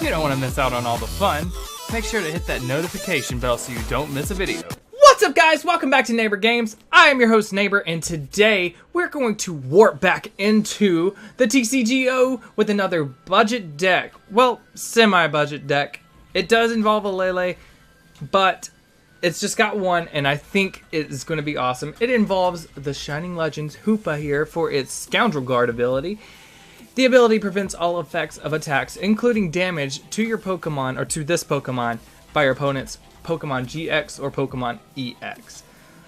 you don't want to miss out on all the fun, make sure to hit that notification bell so you don't miss a video. What's up, guys? Welcome back to Naybor Games. I am your host, Naybor, and today we're going to warp back into the TCGO with another budget deck. Well, semi-budget deck. It does involve a Lele, but it's just got one, and I think it is going to be awesome. It involves the Shining Legends Hoopa here for its Scoundrel Guard ability. The ability prevents all effects of attacks, including damage to your Pokemon, or to this Pokemon, by your opponent's Pokemon GX or Pokemon EX.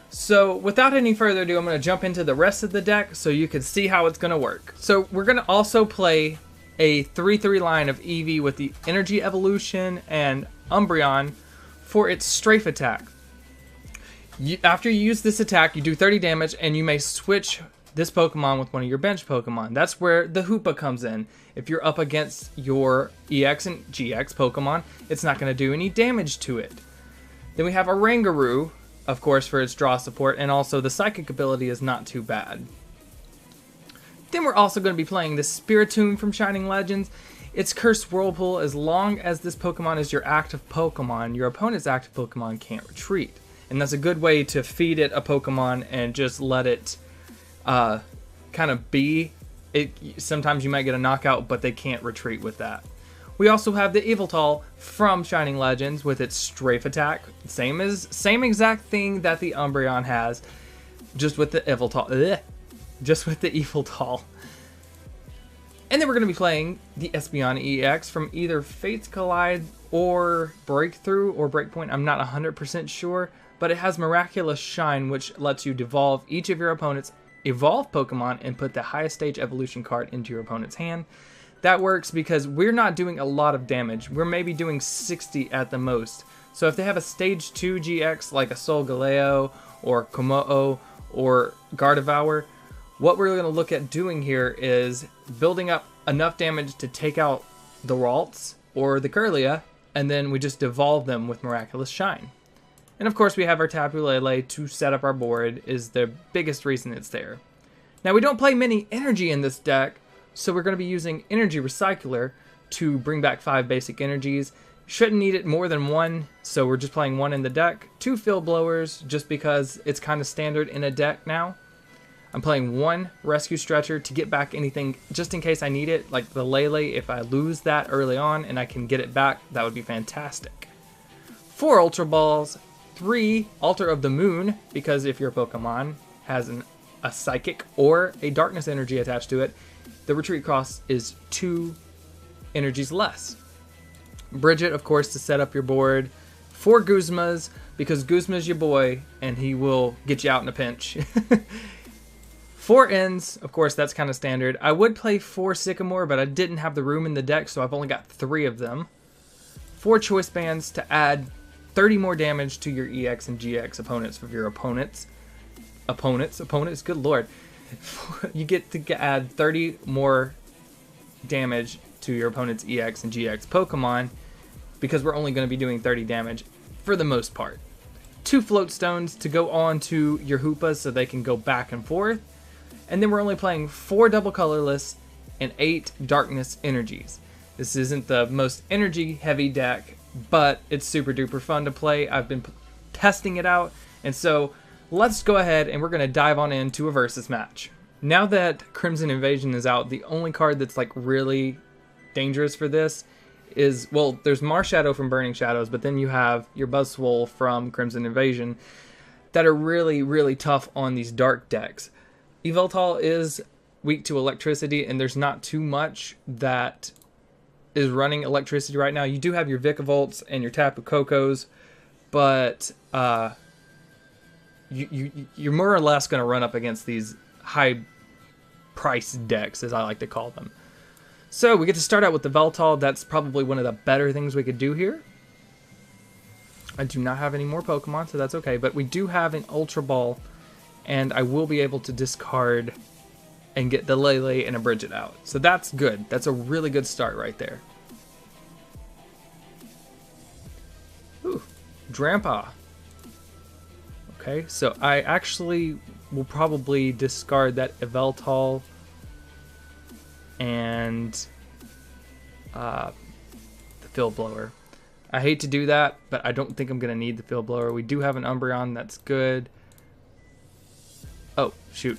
So without any further ado, I'm going to jump into the rest of the deck so you can see how it's going to work. So we're going to also play a 3-3 line of Eevee with the Energy Evolution and Umbreon for its Strafe attack. After you use this attack, you do 30 damage, and you may switch this Pokemon with one of your bench Pokemon. That's where the Hoopa comes in. If you're up against your EX and GX Pokemon, it's not going to do any damage to it. Then we have a Rangaroo, of course, for its draw support, and also the Psychic ability is not too bad. Then we're also going to be playing the Spiritomb from Shining Legends. It's Cursed Whirlpool. As long as this Pokemon is your active Pokemon, your opponent's active Pokemon can't retreat. And that's a good way to feed it a Pokemon and just let it kind of be. Sometimes you might get a knockout, but they can't retreat with that. We also have the Yveltal from Shining Legends with its Strafe attack. Same exact thing that the Umbreon has, just with the Yveltal. Just with the Yveltal. And then we're going to be playing the Espeon EX from either Fates Collide or Breakthrough or Breakpoint. I'm not 100% sure, but it has Miraculous Shine, which lets you devolve each of your opponent's evolved Pokemon and put the highest stage evolution card into your opponent's hand. That works because we're not doing a lot of damage. We're maybe doing 60 at the most. So if they have a stage 2 GX like a Solgaleo or Kommo-o or Gardevoir, what we're going to look at doing here is building up enough damage to take out the Ralts or the Kirlia, and then we just devolve them with Miraculous Shine. And of course we have our Tapu Lele to set up our board, is the biggest reason it's there. Now we don't play many energy in this deck, so we're going to be using Energy Recycler to bring back 5 basic energies. Shouldn't need it more than one, so we're just playing one in the deck. 2 Field Blowers, just because it's kind of standard in a deck now. I'm playing 1 Rescue Stretcher to get back anything just in case I need it, like the Lele. If I lose that early on and I can get it back, that would be fantastic. 4 Ultra Balls, 3 Altar of the Moon, because if your Pokemon has a Psychic or a Darkness energy attached to it, the retreat cost is 2 energies less. Bridget, of course, to set up your board. 4 Guzmas, because Guzma's your boy, and he will get you out in a pinch. 4 Ends, of course, that's kind of standard. I would play 4 Sycamore, but I didn't have the room in the deck, so I've only got 3 of them. 4 Choice Bands to add 30 more damage to your EX and GX opponents of your opponents, good lord. You get to add 30 more damage to your opponent's EX and GX Pokemon, because we're only going to be doing 30 damage for the most part. 2 Float Stones to go on to your Hoopas so they can go back and forth. And then we're only playing 4 Double Colorless and 8 Darkness energies. This isn't the most energy heavy deck, but it's super duper fun to play. I've been testing it out, and so let's go ahead and we're going to dive on into a versus match. Now that Crimson Invasion is out, the only card that's like really dangerous for this is, well, there's Marshadow from Burning Shadows, but then you have your Buzzwole from Crimson Invasion that are really, really tough on these dark decks. Yveltal is weak to electricity, and there's not too much that is running electricity right now. You do have your Vikavolt and your Tapu Kokos, but you're more or less going to run up against these high price decks, as I like to call them. So we get to start out with the Yveltal. That's probably one of the better things we could do here. I do not have any more Pokemon, so that's okay, but we do have an Ultra Ball, and I will be able to discard and get the Lele and a Bridget out. So that's good. That's a really good start right there. Ooh, Drampa. Okay, so I actually will probably discard that Yveltal and the Field Blower. I hate to do that, but I don't think I'm going to need the Field Blower. We do have an Umbreon, that's good. Oh, shoot.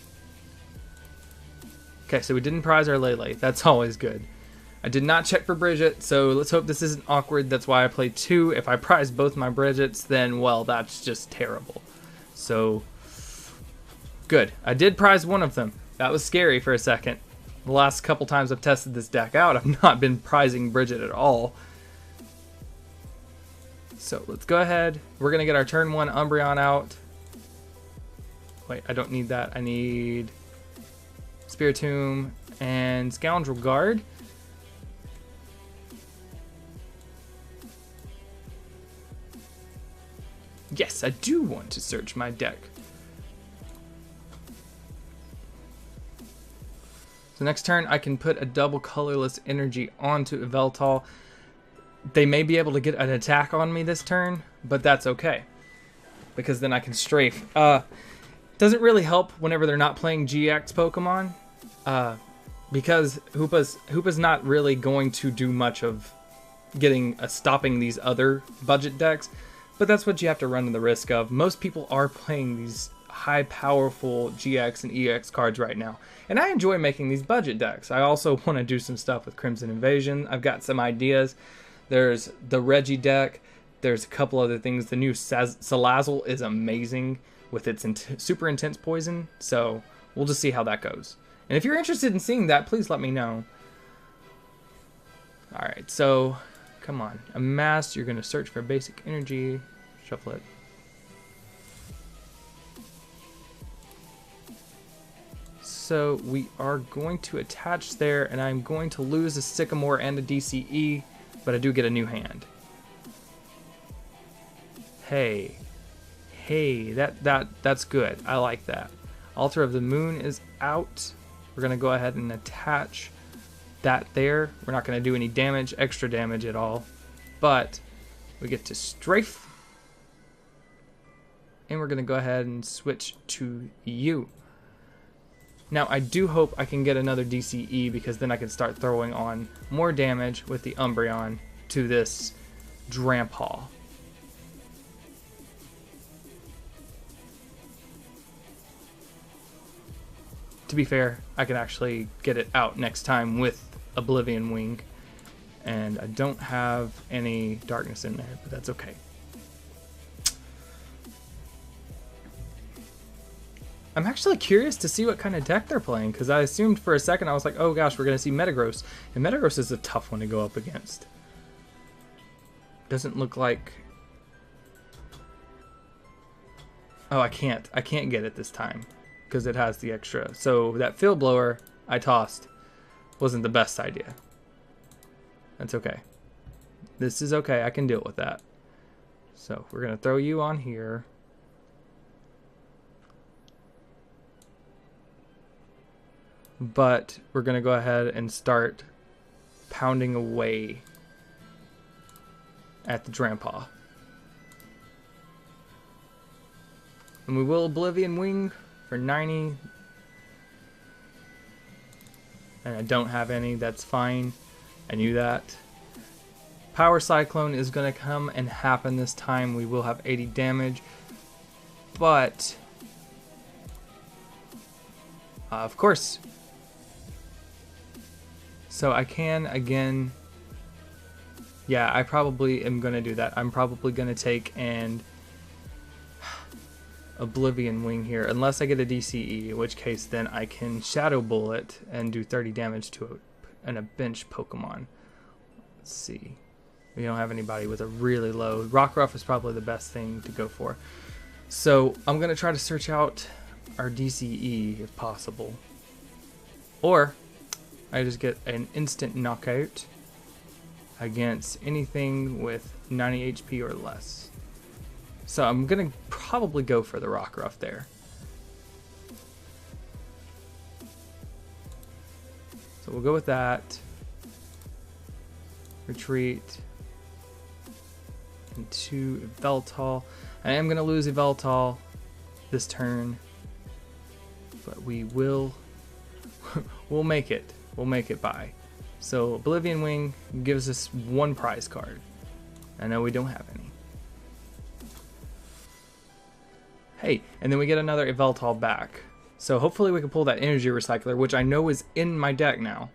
Okay, so we didn't prize our Lele. That's always good. I did not check for Bridget, so let's hope this isn't awkward. That's why I played 2. If I prize both my Bridgets, then, well, that's just terrible. So, good. I did prize one of them. That was scary for a second. The last couple times I've tested this deck out, I've not been prizing Bridget at all. So, let's go ahead. We're going to get our turn 1 Umbreon out. Wait, I don't need that. I need Spiritomb and Scoundrel Guard. Yes, I do want to search my deck. So next turn, I can put a double colorless energy onto Yveltal. They may be able to get an attack on me this turn, but that's okay, because then I can strafe. Doesn't really help whenever they're not playing GX Pokemon, because Hoopa's not really going to do much of stopping these other budget decks. But that's what you have to run the risk of. Most people are playing these high powerful GX and EX cards right now. And I enjoy making these budget decks. I also want to do some stuff with Crimson Invasion. I've got some ideas. There's the Reggie deck. There's a couple other things. The new Salazzle is amazing with its super intense poison. So we'll just see how that goes. And if you're interested in seeing that, please let me know. Alright, so come on. Amass, you're going to search for basic energy. Shuffle it. So we are going to attach there, and I'm going to lose a Sycamore and a DCE, but I do get a new hand. Hey, that's good. I like that. Altar of the Moon is out. We're going to go ahead and attach that there. We're not going to do any damage, extra damage at all, but we get to strafe. And we're going to go ahead and switch to you. Now, I do hope I can get another DCE, because then I can start throwing on more damage with the Umbreon to this Drampaw. To be fair, I can actually get it out next time with Oblivion Wing. And I don't have any darkness in there, but that's okay. I'm actually curious to see what kind of deck they're playing, because I assumed for a second, I was like, oh gosh, we're going to see Metagross. And Metagross is a tough one to go up against. Doesn't look like... Oh, I can't get it this time, because it has the extra. So that Field Blower I tossed wasn't the best idea. That's okay. This is okay, I can deal with that. So we're going to throw you on here. But we're going to go ahead and start pounding away at the Drampaw. And we will Oblivion Wing for 90. And I don't have any, that's fine. I knew that. Power Cyclone is going to come and happen this time. We will have 80 damage. But, of course. So I can, again, yeah, I probably am going to do that. I'm probably going to take and Oblivion Wing here, unless I get a DCE, in which case then I can Shadow Bullet and do 30 damage to a bench Pokemon. Let's see. We don't have anybody with a really low. Rockruff is probably the best thing to go for. So I'm going to try to search out our DCE if possible. Or I just get an instant knockout against anything with 90 HP or less. So I'm going to probably go for the Rockruff there. So we'll go with that. Retreat into Yveltal. I am going to lose Yveltal this turn, but we will we'll make it. We'll make it by. So Oblivion Wing gives us 1 prize card. I know we don't have any. Hey, and then we get another Yveltal back. So hopefully we can pull that energy recycler, which I know is in my deck now.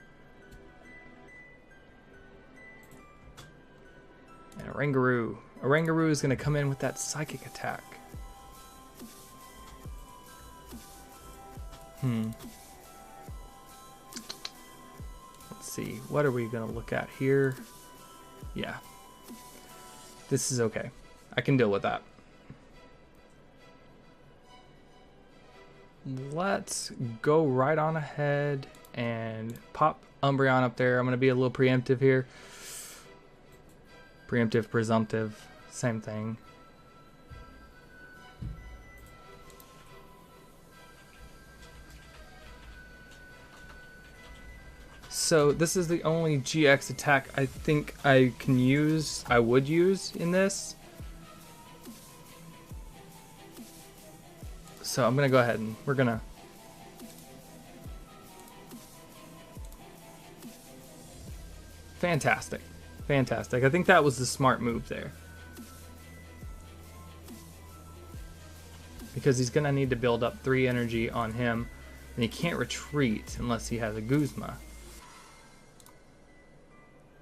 And a Rangaroo. A Rangaroo is going to come in with that psychic attack. Let's see. What are we going to look at here? Yeah. This is okay. I can deal with that. Let's go right on ahead and pop Umbreon up there. I'm going to be a little preemptive here. Preemptive, presumptive, same thing. So this is the only GX attack I think I would use in this. So I'm going to go ahead and we're going to... Fantastic. Fantastic. I think that was the smart move there. Because he's going to need to build up 3 energy on him. And he can't retreat unless he has a Guzma.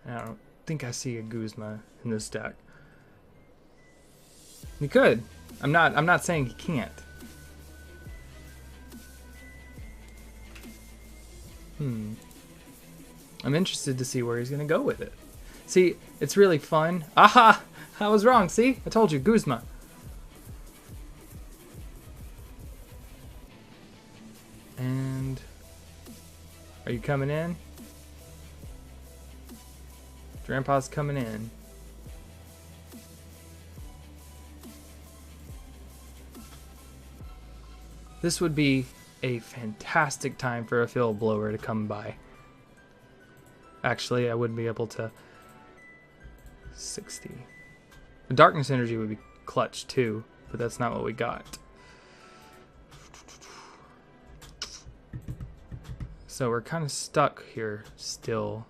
And I don't think I see a Guzma in this deck. He could. I'm not saying he can't. I'm interested to see where he's going to go with it. See, it's really fun. Aha! I was wrong, see? I told you, Guzma. And... Are you coming in? Grandpa's coming in. This would be a fantastic time for a field blower to come by. Actually, I wouldn't be able to... 60. The darkness energy would be clutch too, but that's not what we got. So we're kind of stuck here still.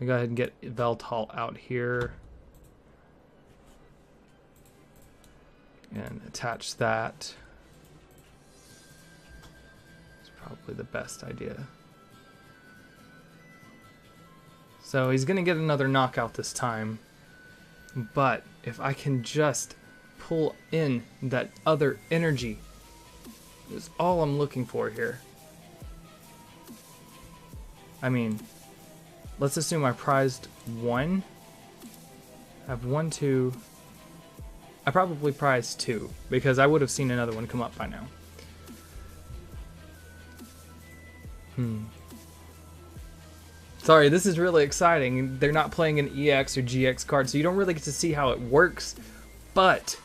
I go ahead and get Yveltal out here. And attach that. It's probably the best idea. So he's going to get another knockout this time. But if I can just pull in that other energy, is all I'm looking for here. I mean, let's assume I prized 1. I have 1, 2. I probably prized 2 because I would have seen another one come up by now. Sorry, this is really exciting. They're not playing an EX or GX card, so you don't really get to see how it works, but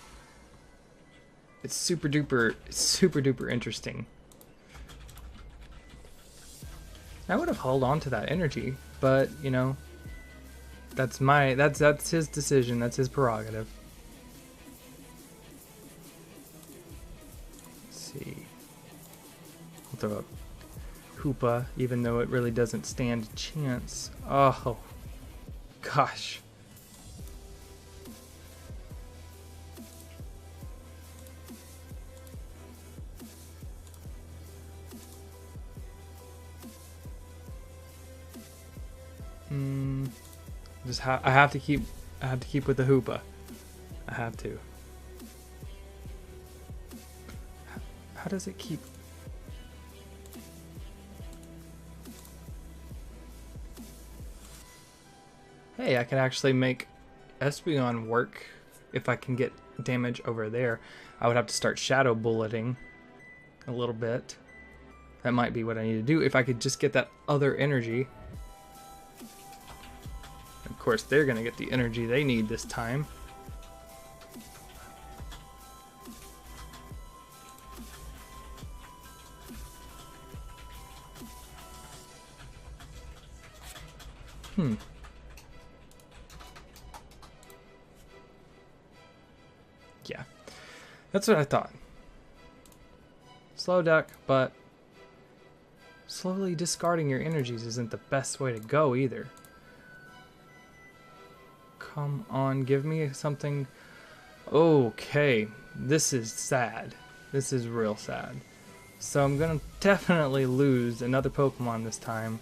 it's super duper interesting. I would have held on to that energy, but you know, that's his decision, that's his prerogative. Let's see. I'll throw up Hoopa, even though it really doesn't stand a chance. Oh, gosh. I have to keep with the Hoopa. I have to. How does it keep? Hey, I can actually make Espeon work if I can get damage over there. I would have to start shadow bulleting a little bit. That might be what I need to do if I could just get that other energy. Of course, they're going to get the energy they need this time. Yeah, that's what I thought. Slow duck, but slowly discarding your energies isn't the best way to go either. Come on, give me something. Okay, this is sad. This is real sad. So I'm gonna definitely lose another Pokemon this time.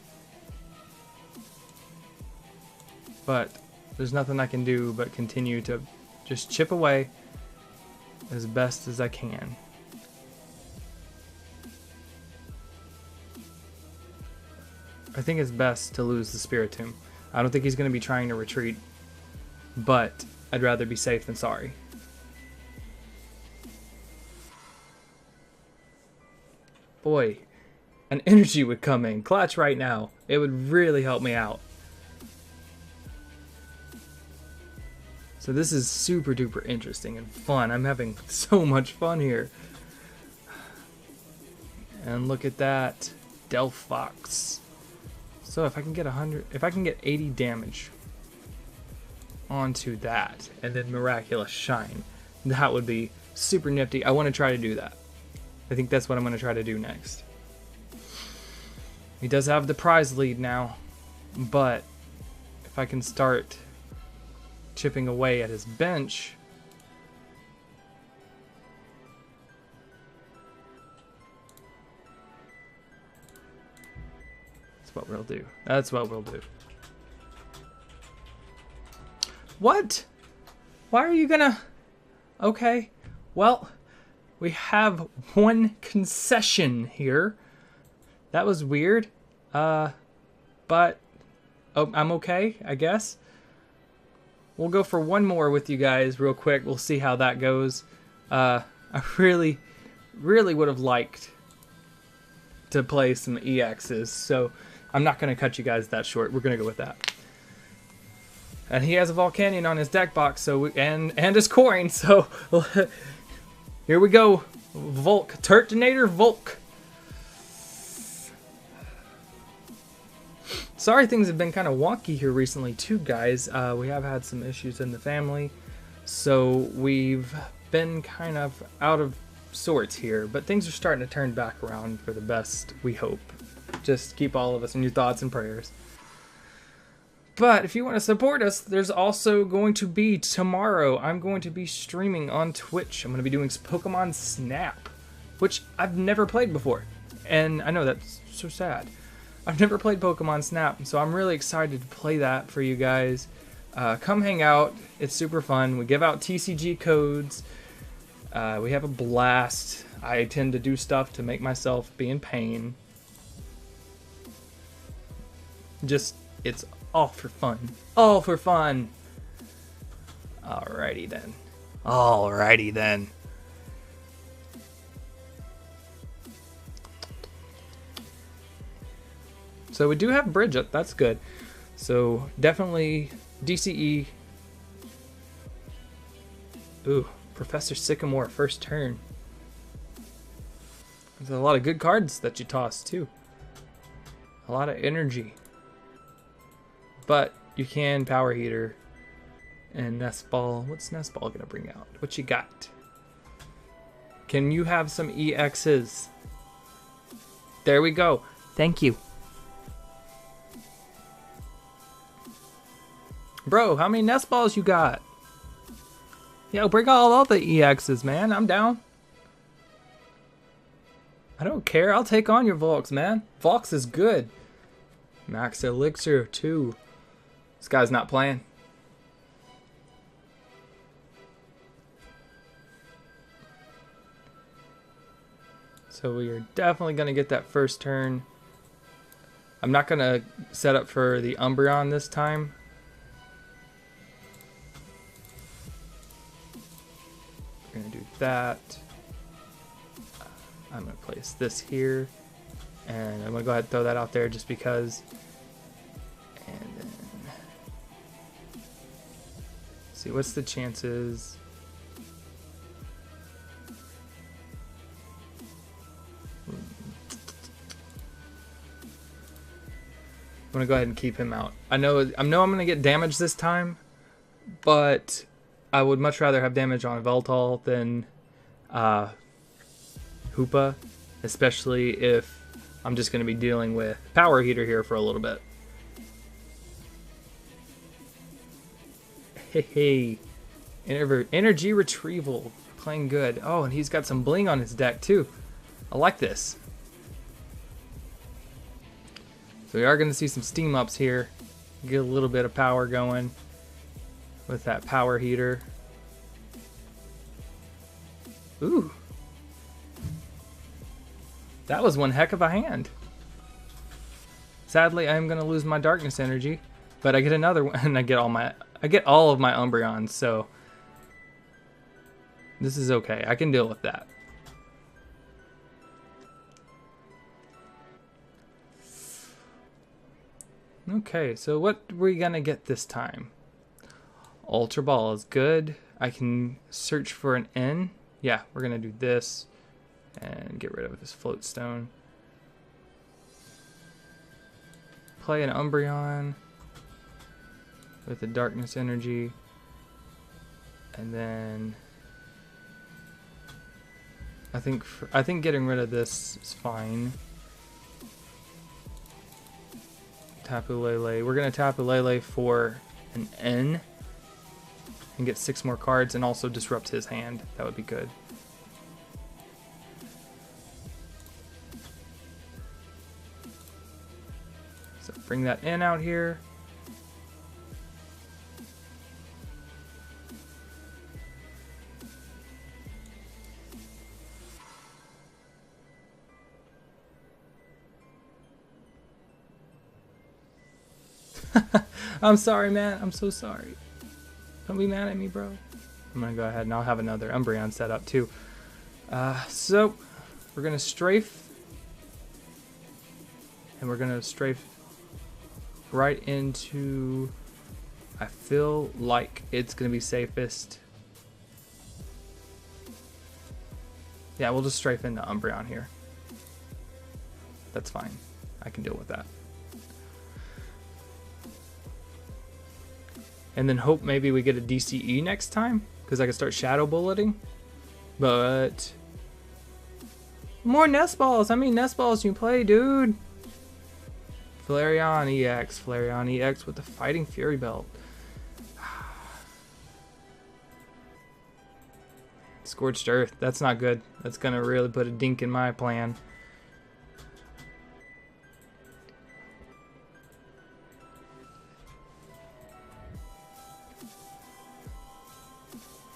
But there's nothing I can do but continue to just chip away as best as I can. I think it's best to lose the Spiritomb. I don't think he's going to be trying to retreat, but I'd rather be safe than sorry. Boy, an energy would come in clutch right now. It would really help me out. So this is super duper interesting and fun. I'm having so much fun here. And look at that, Delphox. So if I can get 100, if I can get 80 damage onto that, and then Miraculous Shine, that would be super nifty. I want to try to do that. I think that's what I'm going to try to do next. He does have the prize lead now, but if I can start chipping away at his bench, that's what we'll do. That's what we'll do. What? Why are you gonna... Okay, well, we have one concession here. That was weird. But oh, I'm okay, I guess. We'll go for one more with you guys real quick. We'll see how that goes. I really would have liked to play some EXs, so I'm not going to cut you guys that short. We're going to go with that. And he has a Volcanion on his deck box, so and his coin, so here we go. Volk, Turtonator Volk. Sorry things have been kind of wonky here recently too, guys. We have had some issues in the family, so we've been kind of out of sorts here, but things are starting to turn back around for the best, we hope. Just keep all of us in your thoughts and prayers. But if you want to support us, there's also going to be tomorrow, I'm going to be streaming on Twitch. I'm going to be doing Pokemon Snap, which I've never played before, and I know that's so sad. I've never played Pokemon Snap, so I'm really excited to play that for you guys. Come hang out. It's super fun. We give out TCG codes. We have a blast. I tend to do stuff to make myself be in pain. Just, it's all for fun. All for fun. Alrighty then. Alrighty then. So we do have Bridget, that's good. So definitely DCE. Ooh, Professor Sycamore, first turn. There's a lot of good cards that you toss too. A lot of energy. But you can Power Heater and Nest Ball. What's Nest Ball gonna bring out? What you got? Can you have some EXs? There we go. Thank you. Bro, how many Nest Balls you got? Yo, bring all the EXs, man. I'm down. I don't care. I'll take on your Volks, man. Volks is good. Max Elixir, too. This guy's not playing. So we are definitely going to get that first turn. I'm not going to set up for the Umbreon this time. We're going to do that. I'm going to place this here. And I'm going to go ahead and throw that out there just because. And then. See, what's the chances? I'm going to go ahead and keep him out. I know I'm going to get damage this time, but I would much rather have damage on Yveltal than Hoopa, especially if I'm just going to be dealing with Power Heater here for a little bit. Hey, energy retrieval, playing good. Oh, and he's got some bling on his deck too. I like this. So we are going to see some steam ups here. Get a little bit of power going with that Power Heater. Ooh. That was one heck of a hand. Sadly, I am going to lose my darkness energy, but I get another one, and I get all of my Umbreons, so this is okay. I can deal with that. Okay, so what are we going to get this time? Ultra Ball is good. I can search for an N. Yeah, we're going to do this. And get rid of this float stone. Play an Umbreon with the darkness energy. And then I think getting rid of this is fine. Tapu Lele. We're gonna Tapu Lele for an N and get 6 more cards and also disrupt his hand. That would be good. So bring that in out here. I'm sorry, man. I'm so sorry. Don't be mad at me, bro. I'm gonna go ahead and I'll have another Umbreon set up too. So we're gonna strafe, and we're gonna strafe right into, I feel like it's gonna be safest. Yeah, we'll just strafe into Umbreon here. That's fine. I can deal with that. And then hope maybe we get a DCE next time, because I can start shadow bulleting. But more nest balls. I mean, nest balls you play, dude. Flareon EX with the Fighting Fury Belt. Scorched Earth. That's not good. That's gonna really put a dink in my plan.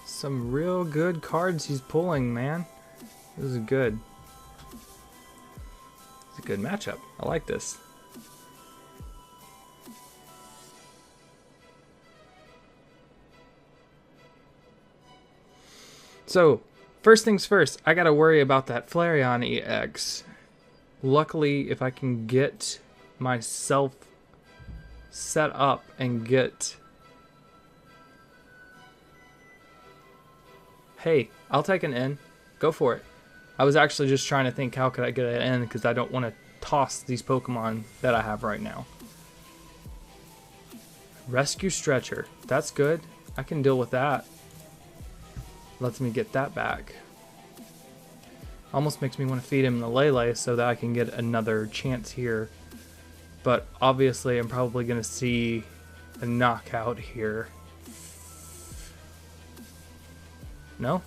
Some real good cards he's pulling, man. This is good. It's a good matchup. I like this. So, first things first, I gotta worry about that Flareon EX. Luckily, if I can get myself set up and get... Hey, I'll take an N. Go for it. I was actually just trying to think how could I get an N, because I don't want to toss these Pokemon that I have right now. Rescue Stretcher. That's good. I can deal with that. Lets me get that back. Almost makes me want to feed him the Lele so that I can get another chance here. But obviously I'm probably going to see a knockout here. No?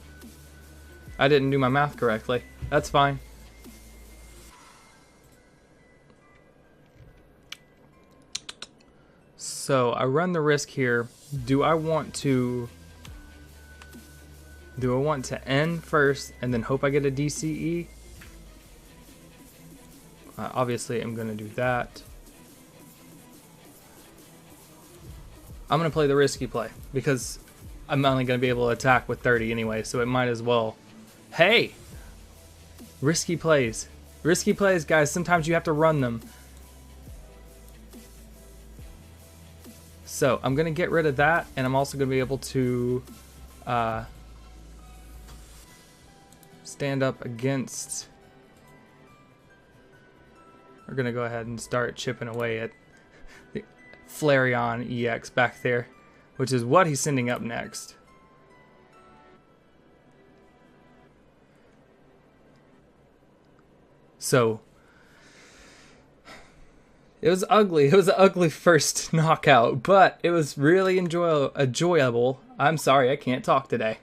I didn't do my math correctly. That's fine. So I run the risk here. Do I want to end first and then hope I get a DCE? Obviously I'm going to do that. I'm going to play the risky play because I'm only going to be able to attack with 30 anyway, so it might as well. Hey! Risky plays. Risky plays, guys. Sometimes you have to run them. So, I'm going to get rid of that, and I'm also going to be able to stand up against... We're going to go ahead and start chipping away at the Flareon EX back there, which is what he's sending up next. So, It was ugly. It was an ugly first knockout, but it was really enjoyable. I'm sorry, I can't talk today.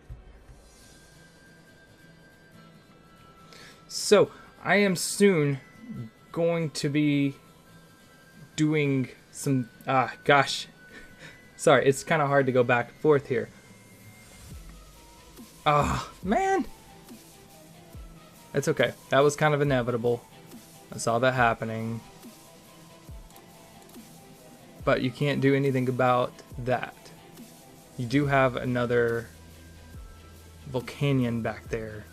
So, I am soon going to be doing some... gosh. Sorry, it's kind of hard to go back and forth here. Man. It's okay. That was kind of inevitable. I saw that happening. But you can't do anything about that. You do have another Volcanion back there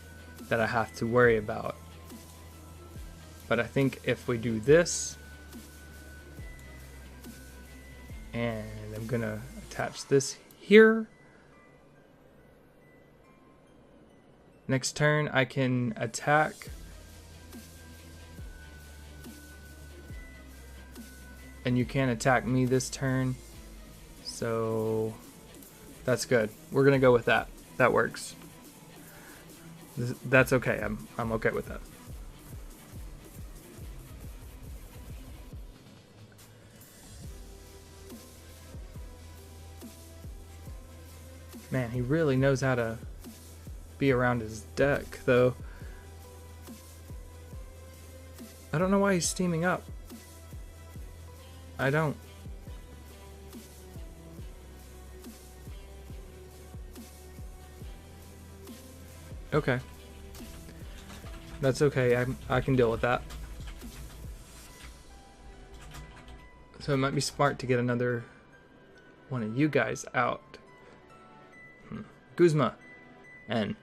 that I have to worry about. But I think if we do this, and I'm gonna attach this here. Next turn I can attack. And you can't attack me this turn. So that's good. We're gonna go with that. That works. That's okay. I'm okay with that. Man, he really knows how to be around his deck, though. I don't know why he's steaming up. I don't. Okay. That's okay. I can deal with that. So it might be smart to get another one of you guys out. Guzma. N.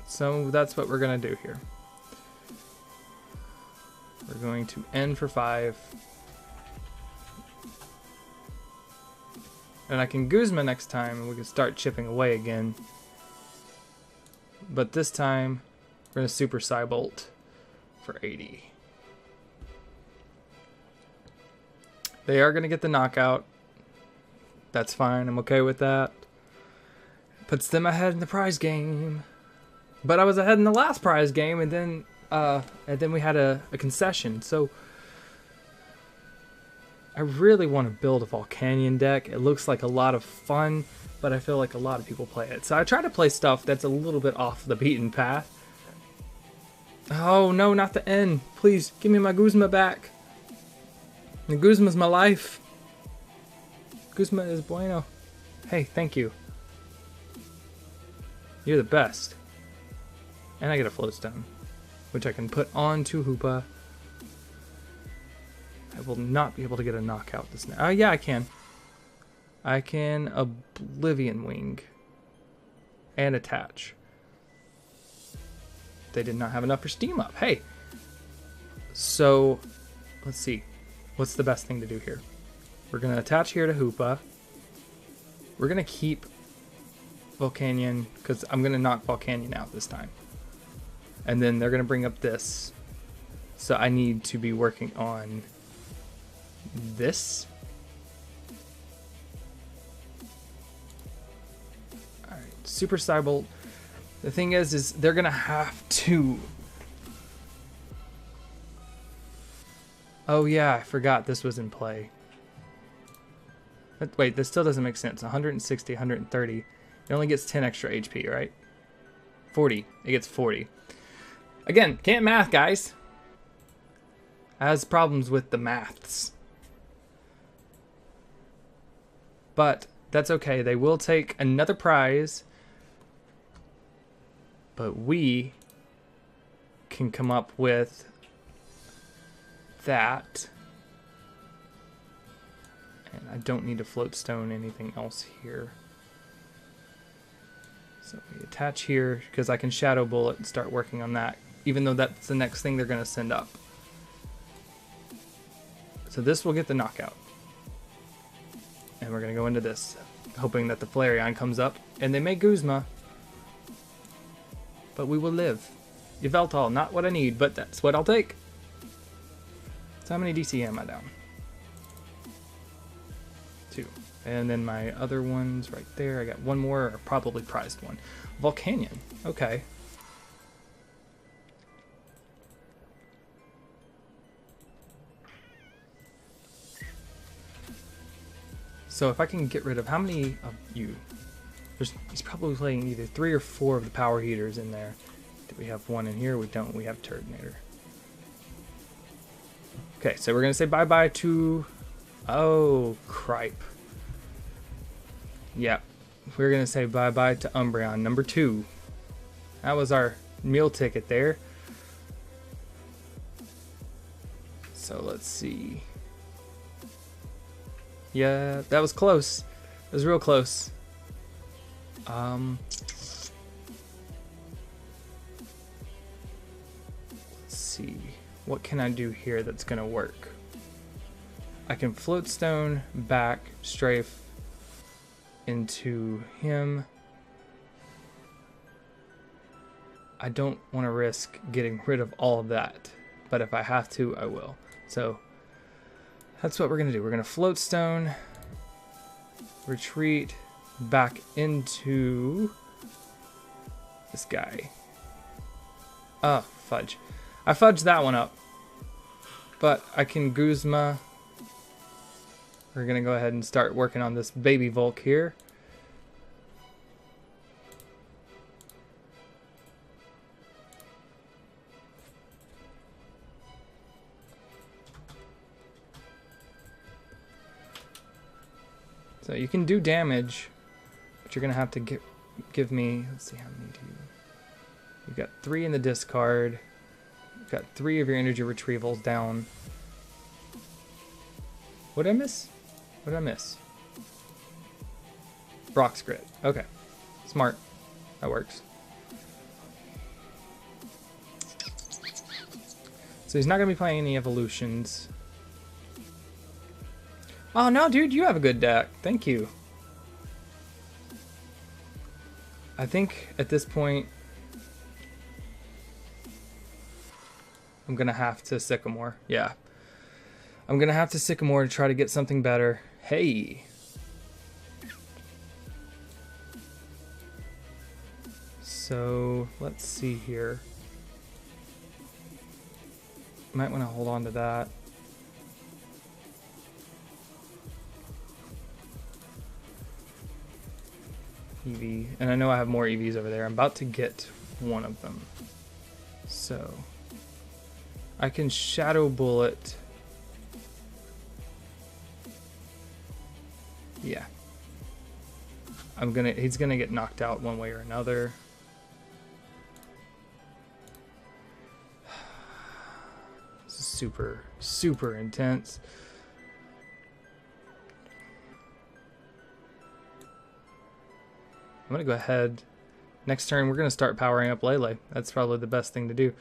So that's what we're going to do here. We're going to N for 5. And I can Guzma next time and we can start chipping away again. But this time, we're going to Super Psybolt for 80. They are going to get the knockout. That's fine. I'm okay with that. Puts them ahead in the prize game. But I was ahead in the last prize game, and then we had a concession. So I really want to build a Volcanion deck. It looks like a lot of fun, but I feel like a lot of people play it. So I try to play stuff that's a little bit off the beaten path. Oh no, not the N. Please, give me my Guzma back. The Guzma's my life. Guzma is bueno. Hey, thank you. You're the best. And I get a Floatstone, which I can put onto Hoopa. I will not be able to get a knockout this now. Oh, yeah, I can. I can Oblivion Wing and attach. They did not have enough for Steam Up. Hey. So, let's see. What's the best thing to do here? We're going to attach here to Hoopa. We're going to keep Volcanion, because I'm going to knock Volcanion out this time. And then they're going to bring up this. So I need to be working on this. Alright, Super Psybolt. The thing is they're going to have to... Oh yeah, I forgot this was in play. But wait, this still doesn't make sense. 160, 130. It only gets 10 extra HP, right? 40. It gets 40. Again, can't math, guys. Has problems with the maths. But that's okay. They will take another prize. But we can come up with that. And I don't need to Floatstone anything else here. So we attach here because I can Shadow Bullet and start working on that, even though that's the next thing they're going to send up. So this will get the knockout. And we're going to go into this, hoping that the Flareon comes up. And they may Guzma. But we will live. Yveltal, not what I need, but that's what I'll take. So how many DC am I down? 2. And then my other ones right there. I got one more, or probably prized one. Volcanion. Okay. So if I can get rid of how many of you? He's probably playing either 3 or 4 of the power heaters in there. Do we have one in here? We don't. We have Turtonator. Okay, so we're gonna say bye-bye to... Oh, cripe. Yeah, we're gonna say bye-bye to Umbreon, number 2. That was our meal ticket there. So let's see. Yeah, that was close. It was real close. Let's see. What can I do here that's gonna work? I can float stone back, strafe into him. I don't want to risk getting rid of all of that, but if I have to, I will. So that's what we're gonna do. We're gonna float stone, retreat back into this guy. Oh, fudge. I fudged that one up, but I can Guzma. We're gonna go ahead and start working on this baby Volk here. So you can do damage, but you're gonna have to give me, let's see how many do you... You've got 3 in the discard. You've got 3 of your energy retrievals down. What did I miss? What did I miss? Brock's Grit. Okay. Smart. That works. So he's not going to be playing any evolutions. Oh no, dude, you have a good deck. Thank you. I think at this point, I'm going to have to Sycamore. Yeah. I'm going to have to Sycamore to try to get something better. Hey. So, let's see here. Might want to hold on to that. EV. And I know I have more EVs over there. I'm about to get one of them. So, I can Shadow Bullet. Yeah. He's gonna get knocked out one way or another. This is super, super intense. I'm gonna go ahead. Next turn, we're gonna start powering up Lele. That's probably the best thing to do.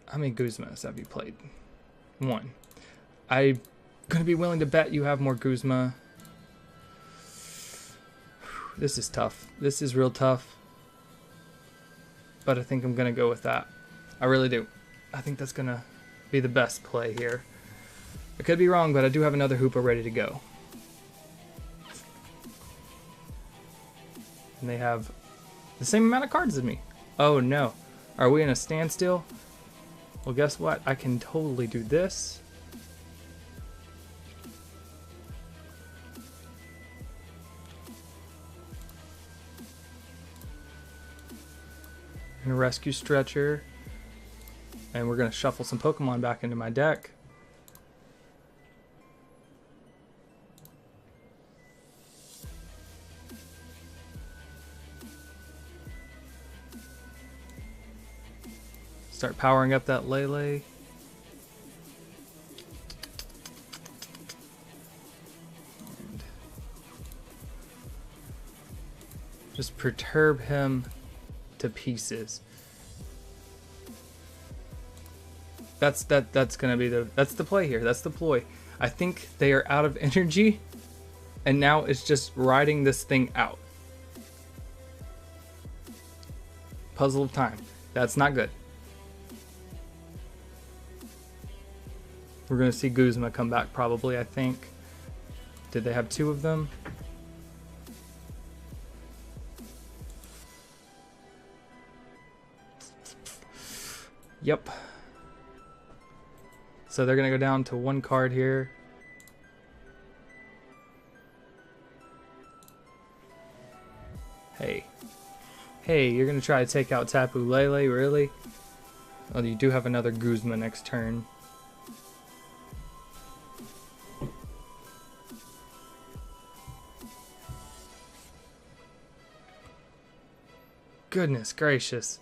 How many Guzmas have you played? 1. I'm gonna be willing to bet you have more Guzma. This is tough. This is real tough. But I think I'm gonna go with that. I really do. I think that's gonna be the best play here. I could be wrong, but I do have another Hoopa ready to go. And they have the same amount of cards as me. Oh no. Are we in a standstill? Well, guess what? I can totally do this. And a rescue stretcher. And we're going to shuffle some Pokemon back into my deck. Start powering up that Lele. And just perturb him to pieces. That's gonna be that's the play here. That's the ploy. I think they are out of energy, and now it's just riding this thing out. Puzzle of time. That's not good. We're going to see Guzma come back probably, I think. Did they have 2 of them? Yep. So they're going to go down to 1 card here. Hey. Hey, you're going to try to take out Tapu Lele, really? Oh, you do have another Guzma next turn. Goodness gracious.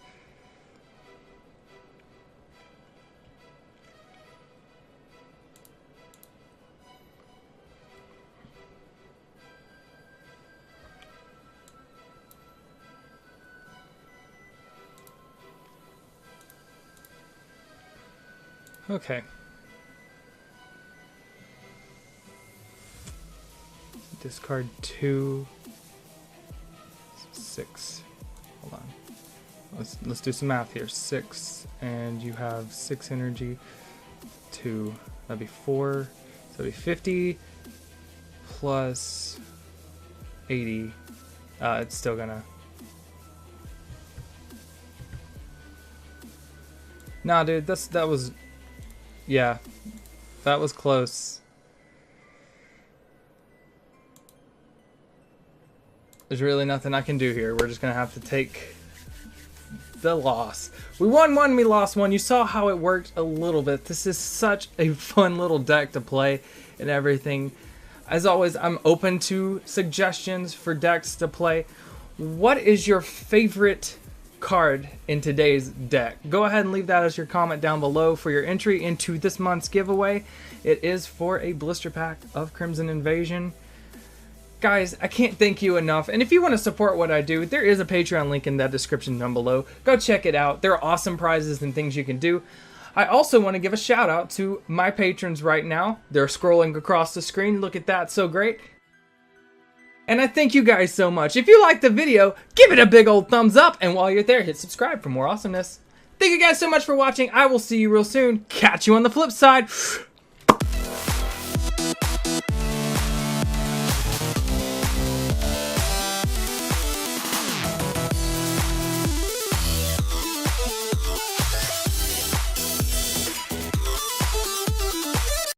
Okay. Discard 2. 6. Hold on. Let's do some math here. 6, and you have 6 energy. 2. That'd be 4. So that'd be 50 plus 80. It's still gonna. Nah, dude. That was. Yeah, that was close. There's really nothing I can do here. We're just gonna have to take the loss. We won 1, we lost 1. You saw how it worked a little bit. This is such a fun little deck to play and everything. As always, I'm open to suggestions for decks to play. What is your favorite card in today's deck? Go ahead and leave that as your comment down below for your entry into this month's giveaway. It is for a blister pack of Crimson Invasion. Guys, I can't thank you enough, and if you want to support what I do, there is a Patreon link in that description down below. Go check it out. There are awesome prizes and things you can do. I also want to give a shout out to my patrons right now. They're scrolling across the screen. Look at that, so great. And I thank you guys so much. If you liked the video, give it a big old thumbs up. And while you're there, hit subscribe for more awesomeness. Thank you guys so much for watching. I will see you real soon. Catch you on the flip side.